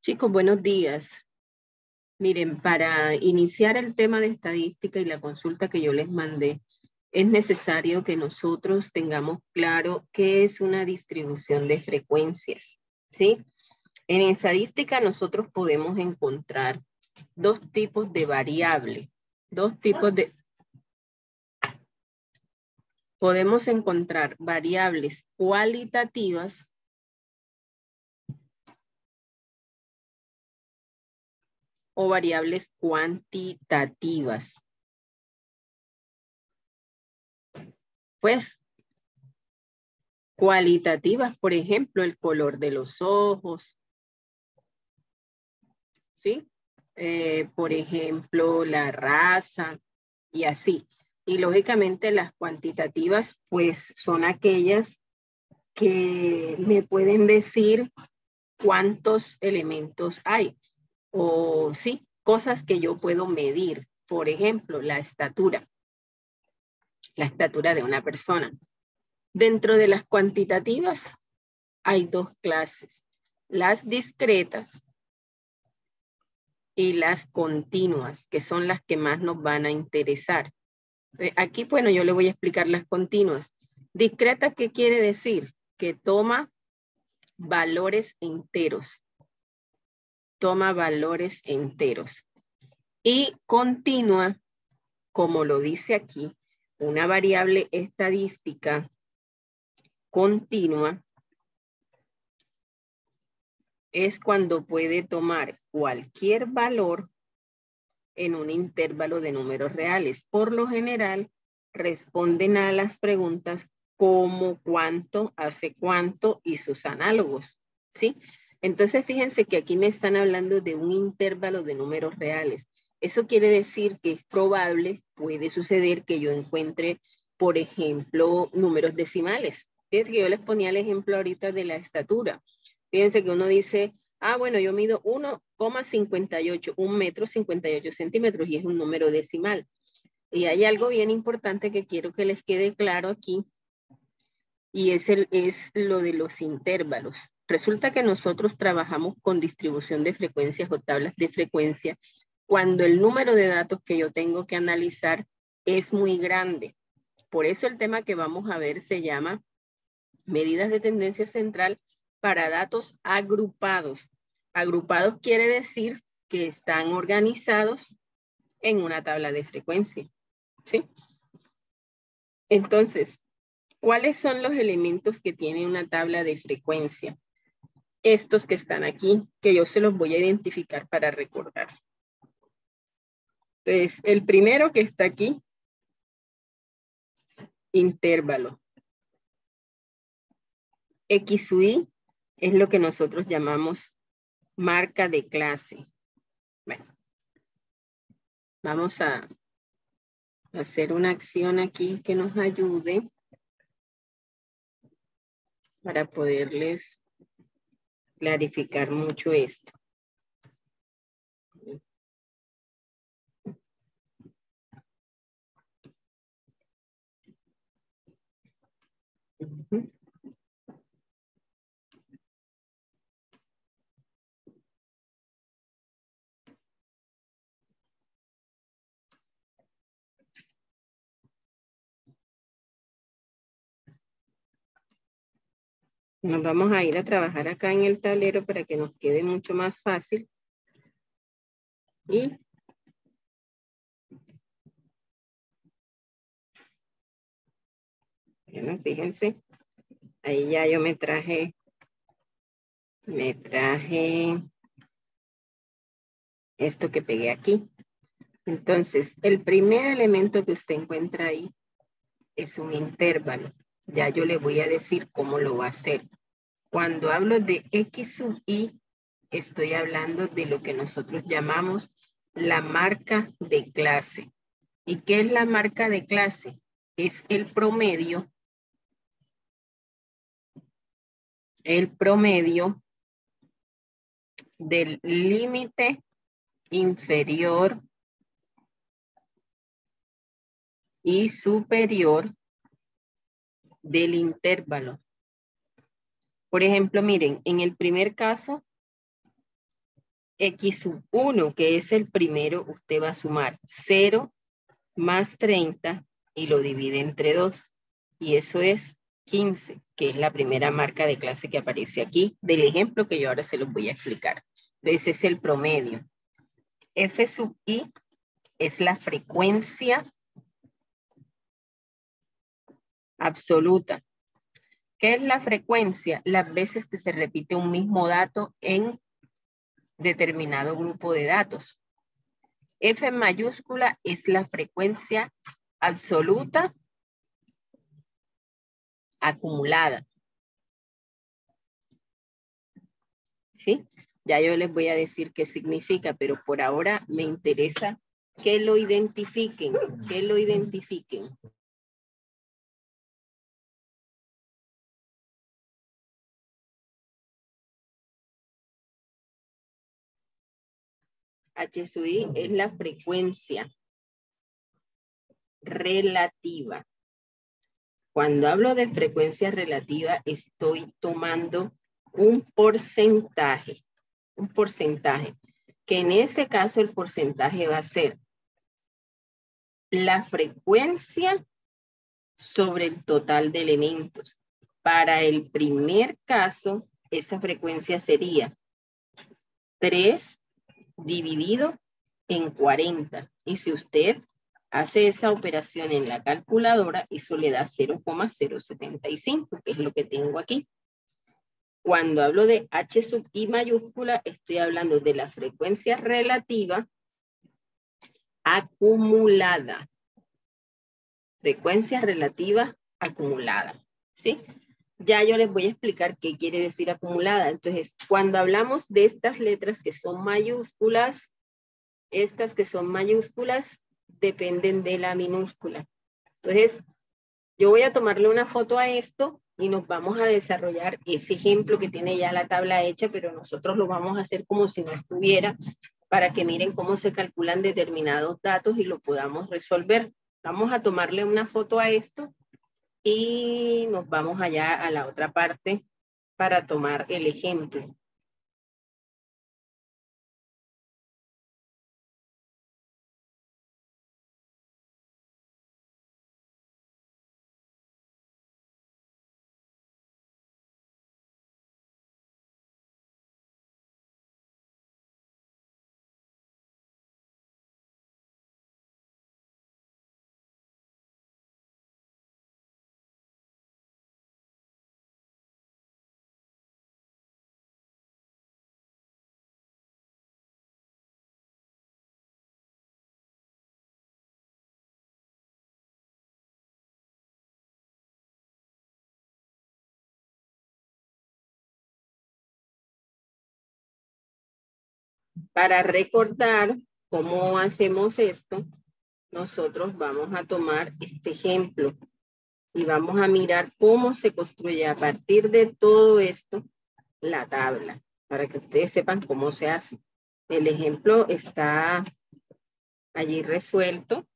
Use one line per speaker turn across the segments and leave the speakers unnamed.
Chicos, buenos días. Miren, para iniciar el tema de estadística y la consulta que yo les mandé, es necesario que nosotros tengamos claro qué es una distribución de frecuencias, ¿sí? En estadística nosotros podemos encontrar dos tipos de variables, podemos encontrar variables cualitativas o variables cuantitativas. Pues cualitativas, por ejemplo, el color de los ojos, ¿sí? Por ejemplo, la raza y así. Y lógicamente las cuantitativas, pues son aquellas que me pueden decir cuántos elementos hay o sí, cosas que yo puedo medir. Por ejemplo, la estatura de una persona. Dentro de las cuantitativas hay dos clases, las discretas y las continuas, que son las que más nos van a interesar. Aquí, bueno, yo le voy a explicar las continuas. Discreta, ¿qué quiere decir? Que toma valores enteros. Toma valores enteros. Y continua, como lo dice aquí, una variable estadística continua es cuando puede tomar cualquier valor en un intervalo de números reales. Por lo general, responden a las preguntas cómo, cuánto, hace cuánto y sus análogos, ¿sí? Entonces, fíjense que aquí me están hablando de un intervalo de números reales. Eso quiere decir que es probable, puede suceder que yo encuentre, por ejemplo, números decimales. Fíjense que yo les ponía el ejemplo ahorita de la estatura. Fíjense que uno dice, bueno, yo mido 1,58, 1,58 m, y es un número decimal. Y hay algo bien importante que quiero que les quede claro aquí, y es lo de los intervalos. Resulta que nosotros trabajamos con distribución de frecuencias o tablas de frecuencia cuando el número de datos que yo tengo que analizar es muy grande. Por eso el tema que vamos a ver se llama medidas de tendencia central para datos agrupados. Agrupados quiere decir que están organizados en una tabla de frecuencia, ¿sí? Entonces, ¿cuáles son los elementos que tiene una tabla de frecuencia? Estos que están aquí, que yo se los voy a identificar para recordar. Entonces, el primero que está aquí, intervalo. X u Y es lo que nosotros llamamos marca de clase. Bueno, vamos a hacer una acción aquí que nos ayude para poderles clarificar mucho esto. Uh-huh. Nos vamos a ir a trabajar acá en el tablero para que nos quede mucho más fácil. Y bueno, fíjense, ahí ya yo me traje esto que pegué aquí. Entonces, el primer elemento que usted encuentra ahí es un intervalo. Ya yo le voy a decir cómo lo va a hacer. Cuando hablo de X sub Y, estoy hablando de lo que nosotros llamamos la marca de clase. ¿Y qué es la marca de clase? Es el promedio del límite inferior y superior del intervalo. Por ejemplo, miren, en el primer caso, X sub 1, que es el primero, usted va a sumar 0 más 30 y lo divide entre 2. Y eso es 15, que es la primera marca de clase que aparece aquí, del ejemplo que yo ahora se los voy a explicar. Ese es el promedio. F sub I es la frecuencia absoluta. ¿Qué es la frecuencia? Las veces que se repite un mismo dato en determinado grupo de datos. F en mayúscula es la frecuencia absoluta acumulada. ¿Sí? Ya yo les voy a decir qué significa, pero por ahora me interesa que lo identifiquen, que lo identifiquen. H sub I es la frecuencia relativa. Cuando hablo de frecuencia relativa, estoy tomando un porcentaje, que en ese caso el porcentaje va a ser la frecuencia sobre el total de elementos. Para el primer caso, esa frecuencia sería 3 dividido en 40. Y si usted hace esa operación en la calculadora, eso le da 0,075, que es lo que tengo aquí. Cuando hablo de H sub I mayúscula, estoy hablando de la frecuencia relativa acumulada. Frecuencia relativa acumulada, ¿sí? Ya yo les voy a explicar qué quiere decir acumulada. Entonces, cuando hablamos de estas letras que son mayúsculas, estas que son mayúsculas dependen de la minúscula. Entonces, yo voy a tomarle una foto a esto y nos vamos a desarrollar ese ejemplo que tiene ya la tabla hecha, pero nosotros lo vamos a hacer como si no estuviera, para que miren cómo se calculan determinados datos y lo podamos resolver. Vamos a tomarle una foto a esto y nos vamos allá a la otra parte para tomar el ejemplo. Para recordar cómo hacemos esto, nosotros vamos a tomar este ejemplo y vamos a mirar cómo se construye a partir de todo esto la tabla, para que ustedes sepan cómo se hace. El ejemplo está allí resuelto.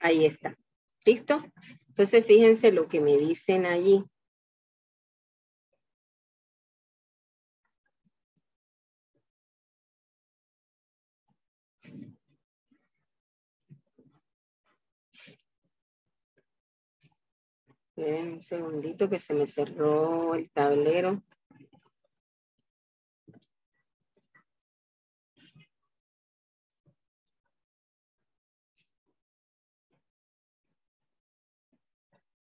Ahí está. ¿Listo? Entonces, fíjense lo que me dicen allí. Esperen un segundito que se me cerró el tablero.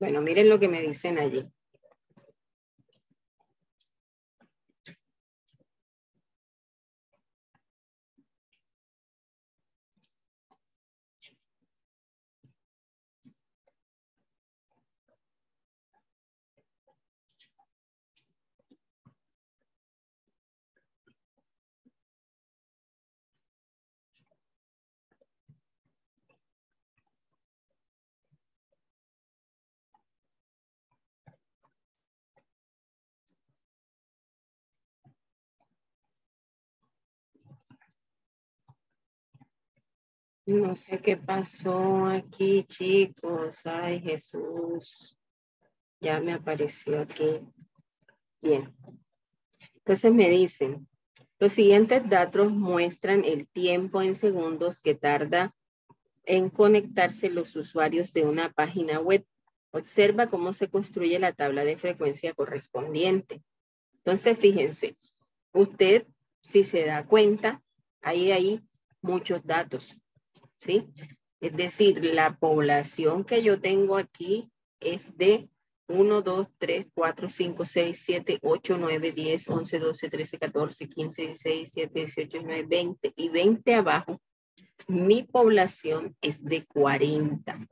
Bueno, miren lo que me dicen allí. No sé qué pasó aquí, chicos. Ay, Jesús. Ya me apareció aquí. Bien. Entonces me dicen, los siguientes datos muestran el tiempo en segundos que tarda en conectarse los usuarios de una página web. Observa cómo se construye la tabla de frecuencia correspondiente. Entonces, fíjense, usted, si se da cuenta, hay muchos datos, ¿sí? Es decir, la población que yo tengo aquí es de 1, 2, 3, 4, 5, 6, 7, 8, 9, 10, 11, 12, 13, 14, 15, 16, 17, 18, 19, 20 y 20 abajo. Mi población es de 40.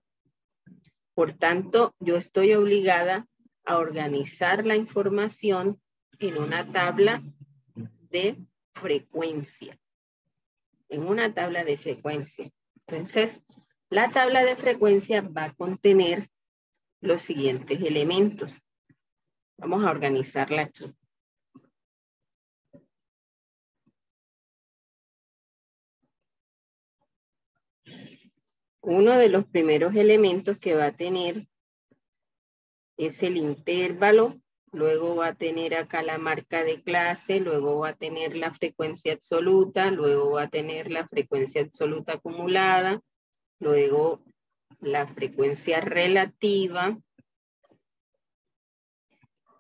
Por tanto, yo estoy obligada a organizar la información en una tabla de frecuencia. En una tabla de frecuencia. Entonces, la tabla de frecuencia va a contener los siguientes elementos. Vamos a organizarla aquí. Uno de los primeros elementos que va a tener es el intervalo, luego va a tener acá la marca de clase, luego va a tener la frecuencia absoluta, luego va a tener la frecuencia absoluta acumulada, luego la frecuencia relativa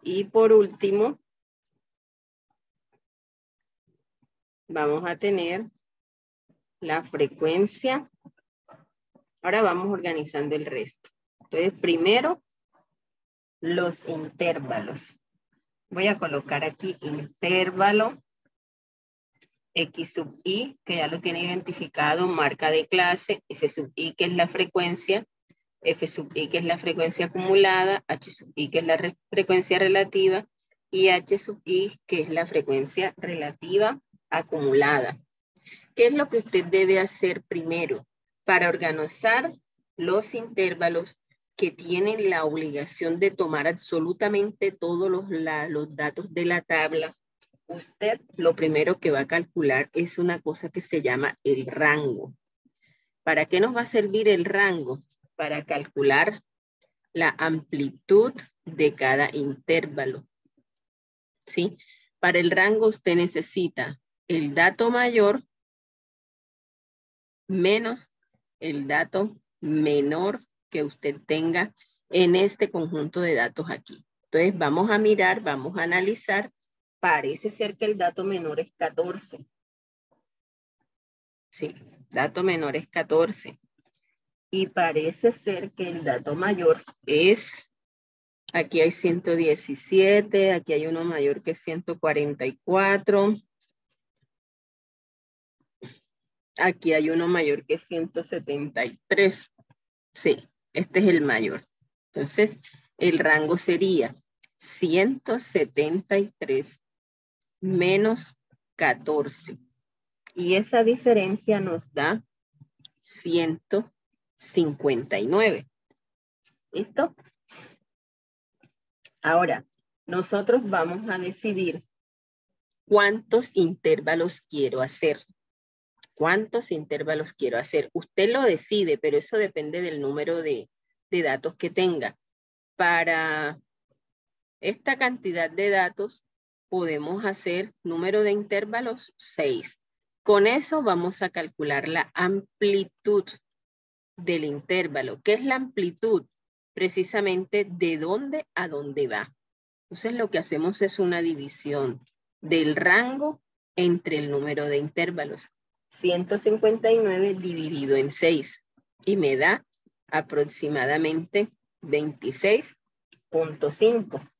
y por último vamos a tener la frecuencia. Ahora vamos organizando el resto. Entonces, primero, los intervalos. Voy a colocar aquí intervalo X sub I, que ya lo tiene identificado, marca de clase, F sub I, que es la frecuencia, F sub I, que es la frecuencia acumulada, H sub I, que es la frecuencia relativa, y H sub I, que es la frecuencia relativa acumulada. ¿Qué es lo que usted debe hacer primero? Para organizar los intervalos que tienen la obligación de tomar absolutamente todos los datos de la tabla, usted lo primero que va a calcular es una cosa que se llama el rango. ¿Para qué nos va a servir el rango? Para calcular la amplitud de cada intervalo. ¿Sí? Para el rango usted necesita el dato mayor menos el dato menor que usted tenga en este conjunto de datos aquí. Entonces vamos a mirar, vamos a analizar. Parece ser que el dato menor es 14. Sí, dato menor es 14. Y parece ser que el dato mayor es, aquí hay 117, aquí hay uno mayor que 144. Aquí hay uno mayor que 173. Sí, este es el mayor. Entonces, el rango sería 173 menos 14. Y esa diferencia nos da 159. ¿Listo? Ahora, nosotros vamos a decidir cuántos intervalos quiero hacer. ¿Cuántos intervalos quiero hacer? Usted lo decide, pero eso depende del número de datos que tenga. Para esta cantidad de datos podemos hacer número de intervalos 6. Con eso vamos a calcular la amplitud del intervalo. ¿Qué es la amplitud? Precisamente de dónde a dónde va. Entonces lo que hacemos es una división del rango entre el número de intervalos. 159 dividido en 6 y me da aproximadamente 26.5.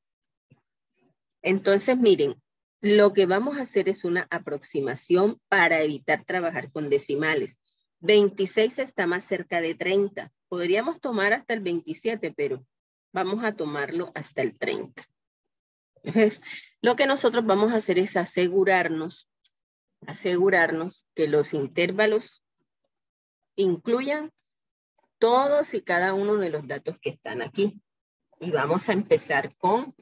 Entonces, miren, lo que vamos a hacer es una aproximación para evitar trabajar con decimales. 26 está más cerca de 30. Podríamos tomar hasta el 27, pero vamos a tomarlo hasta el 30. Entonces, lo que nosotros vamos a hacer es asegurarnos que los intervalos incluyan todos y cada uno de los datos que están aquí. Y vamos a empezar con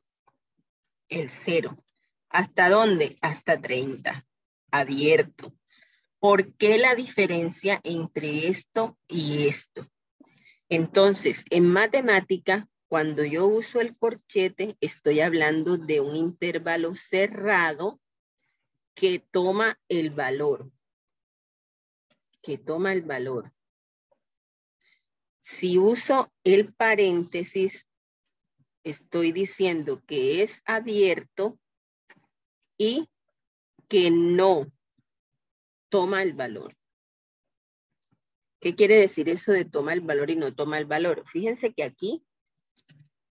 el 0. ¿Hasta dónde? Hasta 30. Abierto. ¿Por qué la diferencia entre esto y esto? Entonces, en matemática, cuando yo uso el corchete, estoy hablando de un intervalo cerrado que toma el valor. Si uso el paréntesis, estoy diciendo que es abierto y que no toma el valor. ¿Qué quiere decir eso de toma el valor y no toma el valor? Fíjense que aquí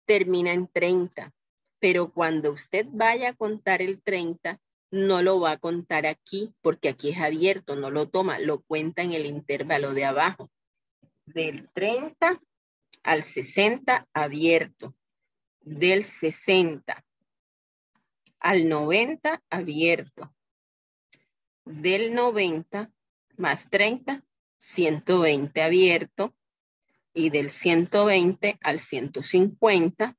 termina en 30, pero cuando usted vaya a contar el 30, no lo va a contar aquí, porque aquí es abierto, no lo toma, lo cuenta en el intervalo de abajo. Del 30 al 60 abierto, del 60 al 90 abierto, del 90 más 30, 120 abierto, y del 120 al 150,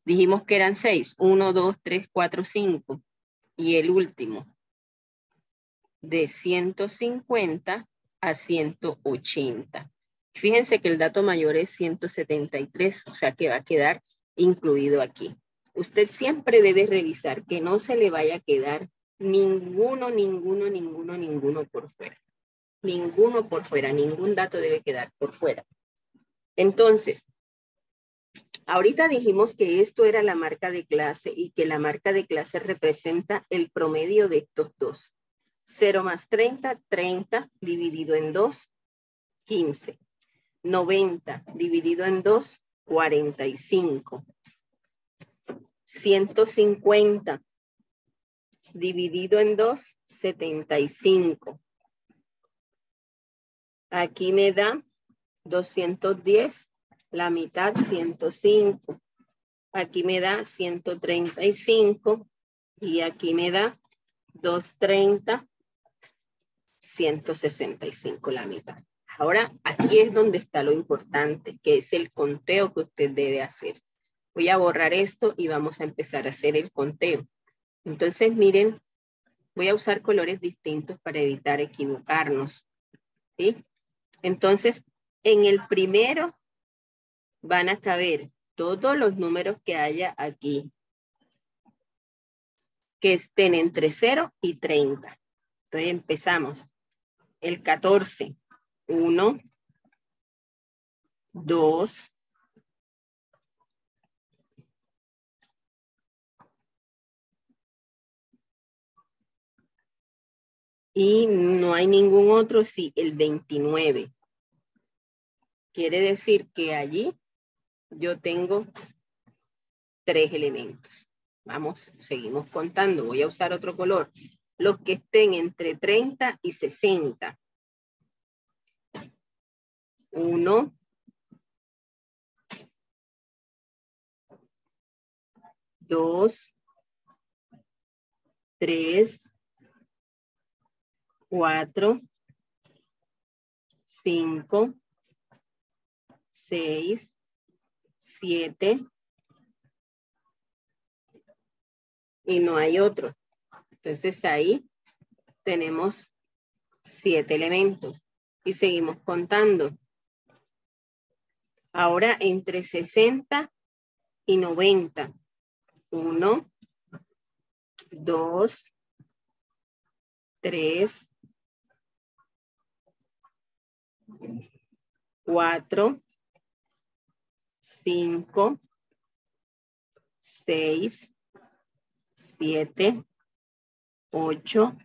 dijimos que eran 6, 1, 2, 3, 4, 5, y el último, de 150 a 180. Fíjense que el dato mayor es 173, o sea que va a quedar incluido aquí. Usted siempre debe revisar que no se le vaya a quedar ninguno por fuera. Ninguno por fuera, ningún dato debe quedar por fuera. Entonces, ahorita dijimos que esto era la marca de clase y que la marca de clase representa el promedio de estos dos. 0 más 30, 30 dividido en 2, 15. 90 dividido en 2, 45. 150 dividido en 2, 75. Aquí me da 210, la mitad 105. Aquí me da 135 y aquí me da 230, 165 la mitad. Ahora, aquí es donde está lo importante, que es el conteo que usted debe hacer. Voy a borrar esto y vamos a empezar a hacer el conteo. Entonces, miren, voy a usar colores distintos para evitar equivocarnos, ¿sí? Entonces, en el primero van a caber todos los números que haya aquí, que estén entre 0 y 30. Entonces, empezamos. El 14, 1, 2, y no hay ningún otro, sí, el 29. Quiere decir que allí yo tengo 3 elementos. Vamos, seguimos contando. Voy a usar otro color. Los que estén entre 30 y 60. 1, 2, 3, 4, 5, 6, 7, y no hay otro. Entonces ahí tenemos 7 elementos y seguimos contando. Ahora entre 60 y 90. 1, 2, 3, 4, 5, 6, 7, 8,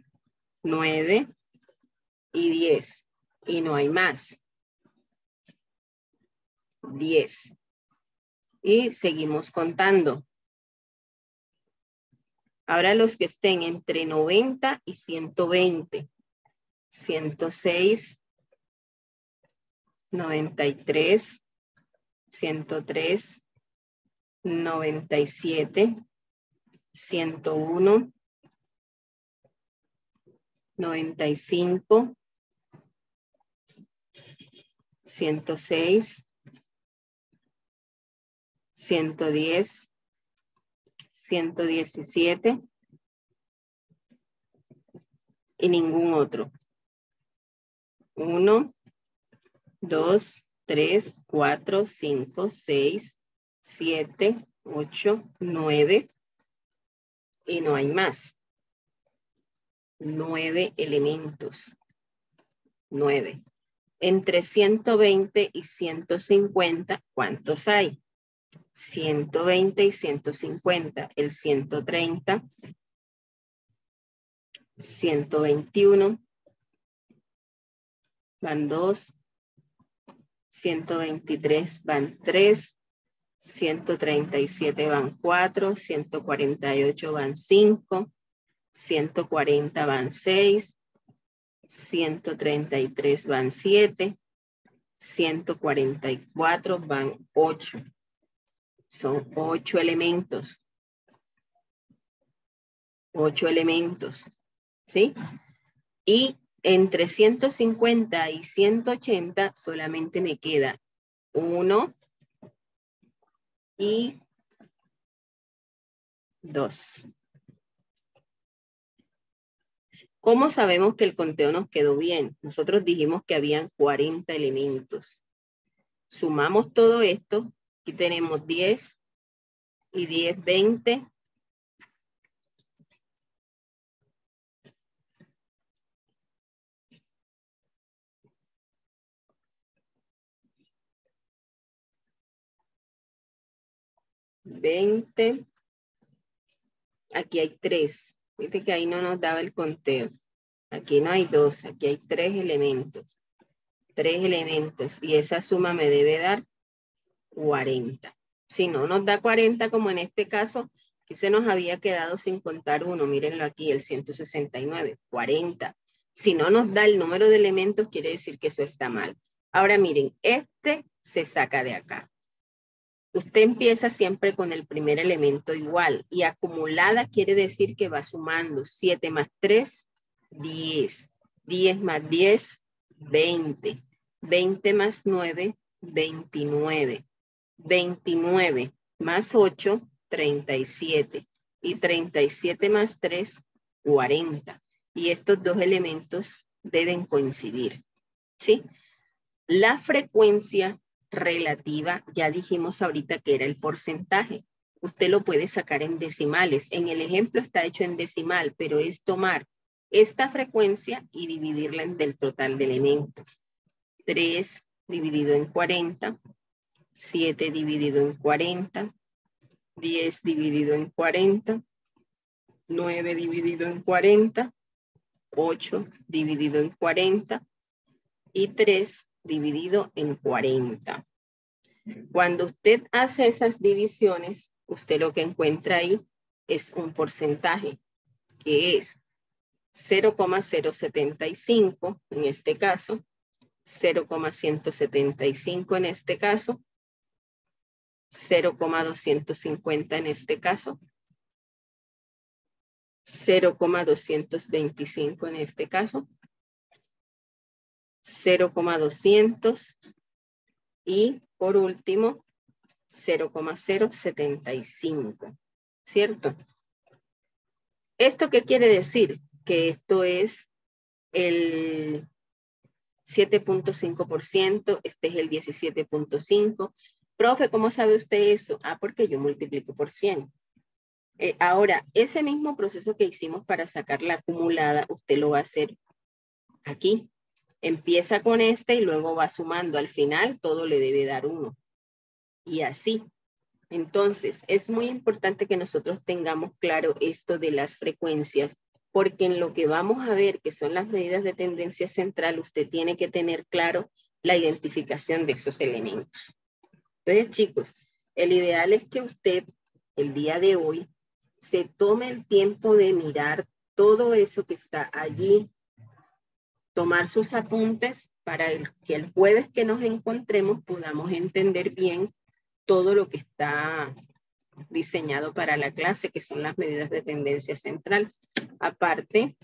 9 y 10. Y no hay más. 10. Y seguimos contando. Ahora los que estén entre 90 y 120. 106, 93, 103, 97, 101, 95, 106, 110, 117 y ningún otro. 1, 2, 3, 4, 5, 6, 7, 8, 9 y no hay más. 9 elementos. 9. Entre 120 y 150, ¿cuántos hay? 120 y 150. El 130, 121, van 2, 123 van 3, 137 van 4, 148 van 5, 140 van 6, 133 van 7, 144 van 8. Son 8 elementos. 8 elementos. ¿Sí? Y entre 150 y 180 solamente me queda 1 y 2. ¿Cómo sabemos que el conteo nos quedó bien? Nosotros dijimos que habían 40 elementos. Sumamos todo esto. Aquí tenemos 10 y 10, 20. Aquí hay 3. Viste que ahí no nos daba el conteo. Aquí no hay 2, aquí hay 3 elementos. 3 elementos. Y esa suma me debe dar 40. Si no nos da 40, como en este caso, que se nos había quedado sin contar uno. Mírenlo aquí, el 169. 40. Si no nos da el número de elementos, quiere decir que eso está mal. Ahora miren, este se saca de acá. Usted empieza siempre con el primer elemento igual y acumulada quiere decir que va sumando 7 más 3, 10. 10 más 10, 20. 20 más 9, 29. 29 más 8, 37. Y 37 más 3, 40. Y estos dos elementos deben coincidir. ¿Sí? La frecuencia relativa, ya dijimos ahorita que era el porcentaje. Usted lo puede sacar en decimales. En el ejemplo está hecho en decimal, pero es tomar esta frecuencia y dividirla en el total de elementos. 3 dividido en 40, 7 dividido en 40, 10 dividido en 40, 9 dividido en 40, 8 dividido en 40 y 3 dividido en 40. Cuando usted hace esas divisiones, usted lo que encuentra ahí es un porcentaje, que es 0,075 en este caso, 0,175 en este caso, 0,250 en este caso, 0,225 en este caso, 0,200 y por último 0,075, ¿cierto? ¿Esto qué quiere decir? Que esto es el 7.5%, este es el 17.5%. Profe, ¿cómo sabe usted eso? Ah, porque yo multiplico por 100. Ahora, ese mismo proceso que hicimos para sacar la acumulada, usted lo va a hacer aquí. Empieza con este y luego va sumando. Al final, todo le debe dar 1. Y así. Entonces, es muy importante que nosotros tengamos claro esto de las frecuencias, porque en lo que vamos a ver, que son las medidas de tendencia central, usted tiene que tener claro la identificación de esos elementos. Entonces, chicos, el ideal es que usted, el día de hoy, se tome el tiempo de mirar todo eso que está allí, tomar sus apuntes para que el jueves que nos encontremos podamos entender bien todo lo que está diseñado para la clase, que son las medidas de tendencia central. Aparte,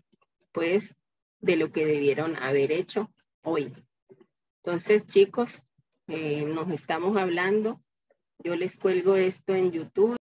pues, de lo que debieron haber hecho hoy. Entonces, chicos, nos estamos hablando. Yo les cuelgo esto en YouTube.